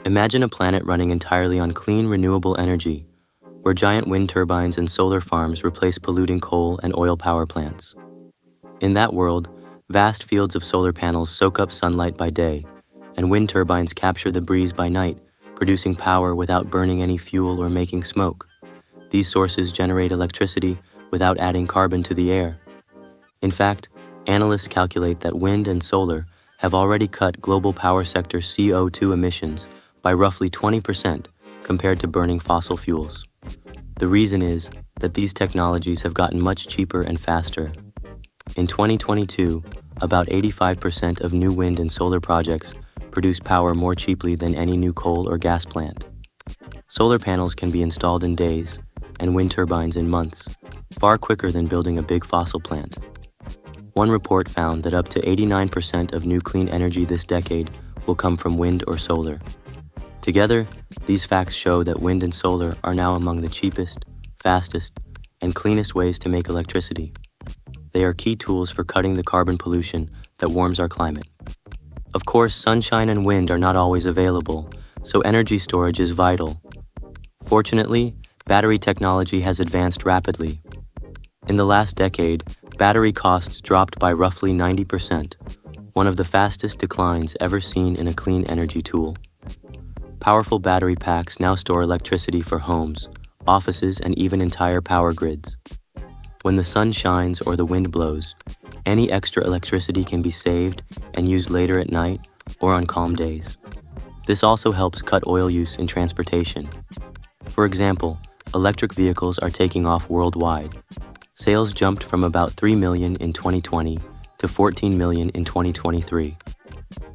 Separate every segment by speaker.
Speaker 1: Imagine a planet running entirely on clean, renewable energy, where giant wind turbines and solar farms replace polluting coal and oil power plants. In that world, vast fields of solar panels soak up sunlight by day, and wind turbines capture the breeze by night, producing power without burning any fuel or making smoke. These sources generate electricity without adding carbon to the air. In fact, analysts calculate that wind and solar have already cut global power sector CO2 emissions by roughly 20% compared to burning fossil fuels. The reason is that these technologies have gotten much cheaper and faster. In 2022, about 85% of new wind and solar projects produce power more cheaply than any new coal or gas plant. Solar panels can be installed in days, and wind turbines in months, far quicker than building a big fossil plant. One report found that up to 89% of new clean energy this decade will come from wind or solar. Together, these facts show that wind and solar are now among the cheapest, fastest, and cleanest ways to make electricity. They are key tools for cutting the carbon pollution that warms our climate. Of course, sunshine and wind are not always available, so energy storage is vital. Fortunately, battery technology has advanced rapidly. In the last decade, battery costs dropped by roughly 90%, one of the fastest declines ever seen in a clean energy tool. Powerful battery packs now store electricity for homes, offices, and even entire power grids. When the sun shines or the wind blows, any extra electricity can be saved and used later at night or on calm days. This also helps cut oil use in transportation. For example, electric vehicles are taking off worldwide. Sales jumped from about 3 million in 2020 to 14 million in 2023.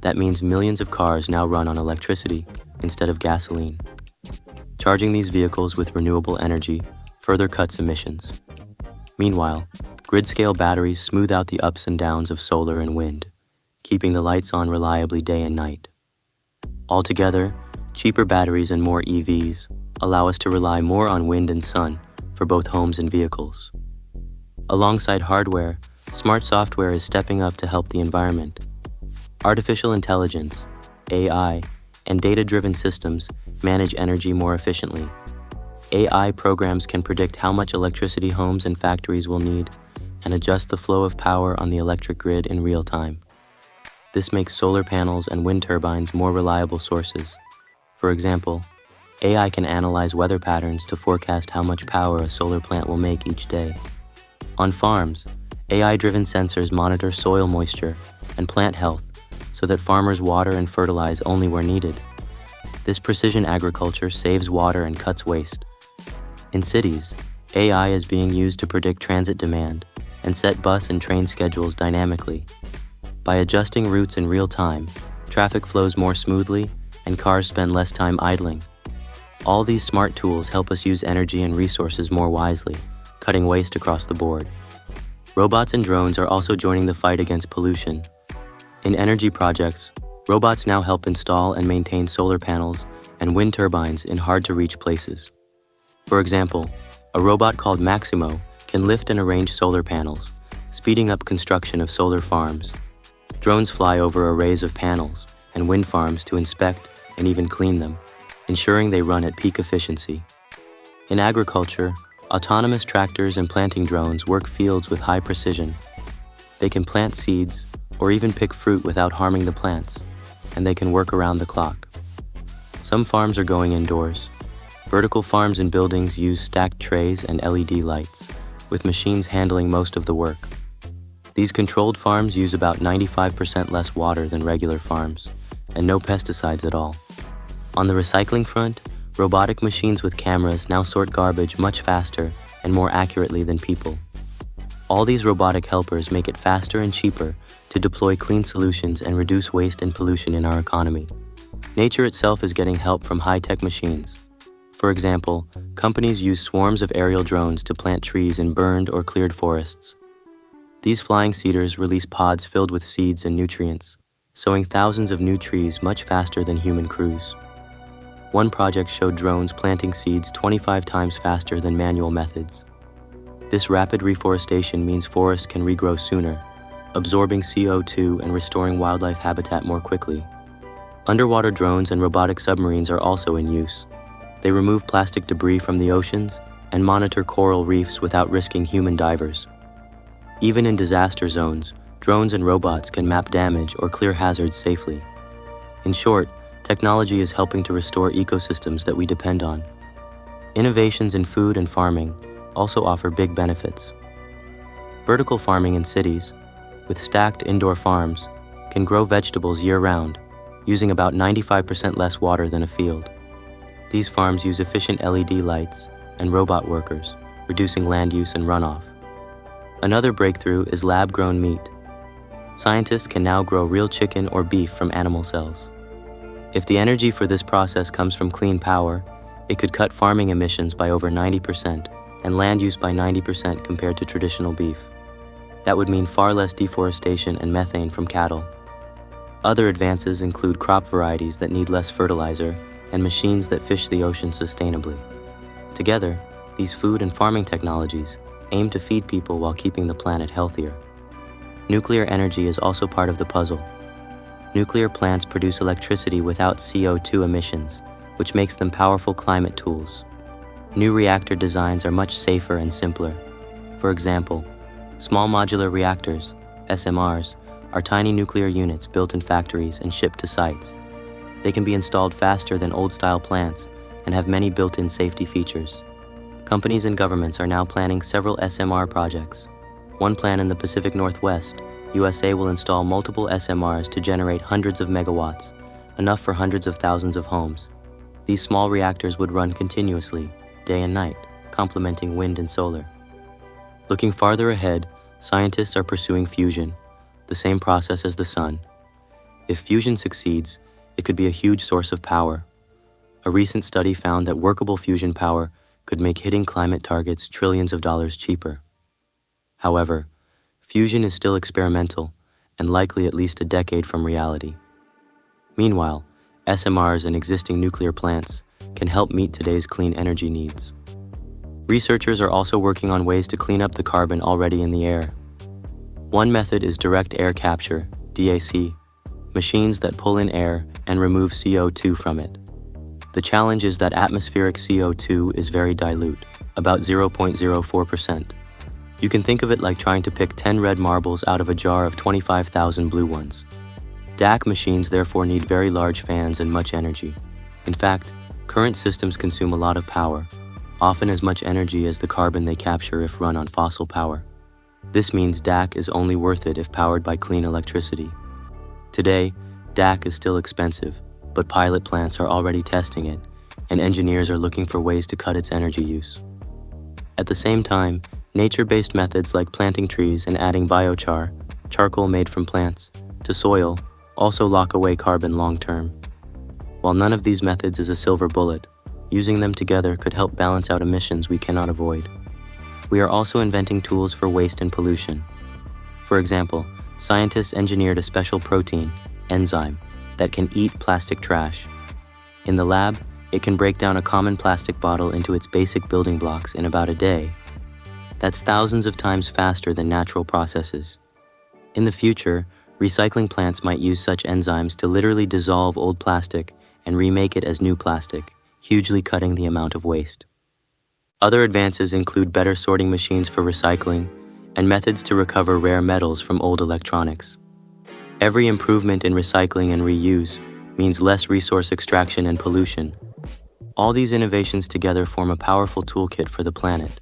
Speaker 1: That means millions of cars now run on electricity instead of gasoline. Charging these vehicles with renewable energy further cuts emissions. Meanwhile, grid-scale batteries smooth out the ups and downs of solar and wind, keeping the lights on reliably day and night. Altogether, cheaper batteries and more EVs allow us to rely more on wind and sun for both homes and vehicles. Alongside hardware, smart software is stepping up to help the environment. Artificial intelligence, AI, and data-driven systems manage energy more efficiently. AI programs can predict how much electricity homes and factories will need and adjust the flow of power on the electric grid in real time. This makes solar panels and wind turbines more reliable sources. For example, AI can analyze weather patterns to forecast how much power a solar plant will make each day. On farms, AI-driven sensors monitor soil moisture and plant health so that farmers water and fertilize only where needed. This precision agriculture saves water and cuts waste. In cities, AI is being used to predict transit demand and set bus and train schedules dynamically. By adjusting routes in real time, traffic flows more smoothly and cars spend less time idling. All these smart tools help us use energy and resources more wisely, cutting waste across the board. Robots and drones are also joining the fight against pollution. In energy projects, robots now help install and maintain solar panels and wind turbines in hard-to-reach places. For example, a robot called Maximo can lift and arrange solar panels, speeding up construction of solar farms. Drones fly over arrays of panels and wind farms to inspect and even clean them, ensuring they run at peak efficiency. In agriculture, autonomous tractors and planting drones work fields with high precision. They can plant seeds or even pick fruit without harming the plants, and they can work around the clock. Some farms are going indoors. Vertical farms and buildings use stacked trays and LED lights, with machines handling most of the work. These controlled farms use about 95% less water than regular farms, and no pesticides at all. On the recycling front, robotic machines with cameras now sort garbage much faster and more accurately than people. All these robotic helpers make it faster and cheaper to deploy clean solutions and reduce waste and pollution in our economy. Nature itself is getting help from high-tech machines. For example, companies use swarms of aerial drones to plant trees in burned or cleared forests. These flying seeders release pods filled with seeds and nutrients, sowing thousands of new trees much faster than human crews. One project showed drones planting seeds 25 times faster than manual methods. This rapid reforestation means forests can regrow sooner, absorbing CO2 and restoring wildlife habitat more quickly. Underwater drones and robotic submarines are also in use. They remove plastic debris from the oceans and monitor coral reefs without risking human divers. Even in disaster zones, drones and robots can map damage or clear hazards safely. In short, technology is helping to restore ecosystems that we depend on. Innovations in food and farming also offer big benefits. Vertical farming in cities, with stacked indoor farms, can grow vegetables year-round, using about 95% less water than a field. These farms use efficient LED lights and robot workers, reducing land use and runoff. Another breakthrough is lab-grown meat. Scientists can now grow real chicken or beef from animal cells. If the energy for this process comes from clean power, it could cut farming emissions by over 90% and land use by 90% compared to traditional beef. That would mean far less deforestation and methane from cattle. Other advances include crop varieties that need less fertilizer and machines that fish the ocean sustainably. Together, these food and farming technologies aim to feed people while keeping the planet healthier. Nuclear energy is also part of the puzzle. Nuclear plants produce electricity without CO2 emissions, which makes them powerful climate tools. New reactor designs are much safer and simpler. For example, small modular reactors, SMRs, are tiny nuclear units built in factories and shipped to sites. They can be installed faster than old-style plants and have many built-in safety features. Companies and governments are now planning several SMR projects. One plan in the Pacific Northwest, USA will install multiple SMRs to generate hundreds of megawatts, enough for hundreds of thousands of homes. These small reactors would run continuously, day and night, complementing wind and solar. Looking farther ahead, scientists are pursuing fusion, the same process as the sun. If fusion succeeds, it could be a huge source of power. A recent study found that workable fusion power could make hitting climate targets trillions of dollars cheaper. However, fusion is still experimental and likely at least a decade from reality. Meanwhile, SMRs and existing nuclear plants can help meet today's clean energy needs. Researchers are also working on ways to clean up the carbon already in the air. One method is direct air capture, DAC, machines that pull in air and remove CO2 from it. The challenge is that atmospheric CO2 is very dilute, about 0.04%. You can think of it like trying to pick 10 red marbles out of a jar of 25,000 blue ones. DAC machines therefore need very large fans and much energy. In fact, current systems consume a lot of power, often as much energy as the carbon they capture if run on fossil power. This means DAC is only worth it if powered by clean electricity. Today, DAC is still expensive, but pilot plants are already testing it, and engineers are looking for ways to cut its energy use. At the same time, nature-based methods like planting trees and adding biochar, charcoal made from plants, to soil also lock away carbon long-term. While none of these methods is a silver bullet, using them together could help balance out emissions we cannot avoid. We are also inventing tools for waste and pollution. For example, scientists engineered a special protein, enzyme, that can eat plastic trash. In the lab, it can break down a common plastic bottle into its basic building blocks in about a day. That's thousands of times faster than natural processes. In the future, recycling plants might use such enzymes to literally dissolve old plastic and remake it as new plastic, hugely cutting the amount of waste. Other advances include better sorting machines for recycling and methods to recover rare metals from old electronics. Every improvement in recycling and reuse means less resource extraction and pollution. All these innovations together form a powerful toolkit for the planet.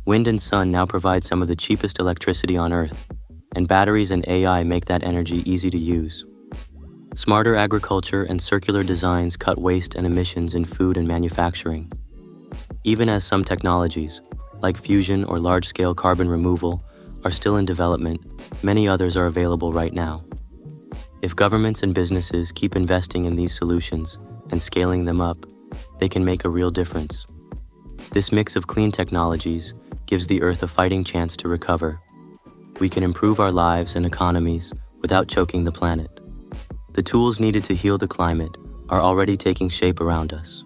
Speaker 1: Wind and sun now provide some of the cheapest electricity on Earth, and batteries and AI make that energy easy to use. Smarter agriculture and circular designs cut waste and emissions in food and manufacturing. Even as some technologies, like fusion or large-scale carbon removal, are still in development, many others are available right now. If governments and businesses keep investing in these solutions and scaling them up, they can make a real difference. This mix of clean technologies gives the Earth a fighting chance to recover. We can improve our lives and economies without choking the planet. The tools needed to heal the climate are already taking shape around us.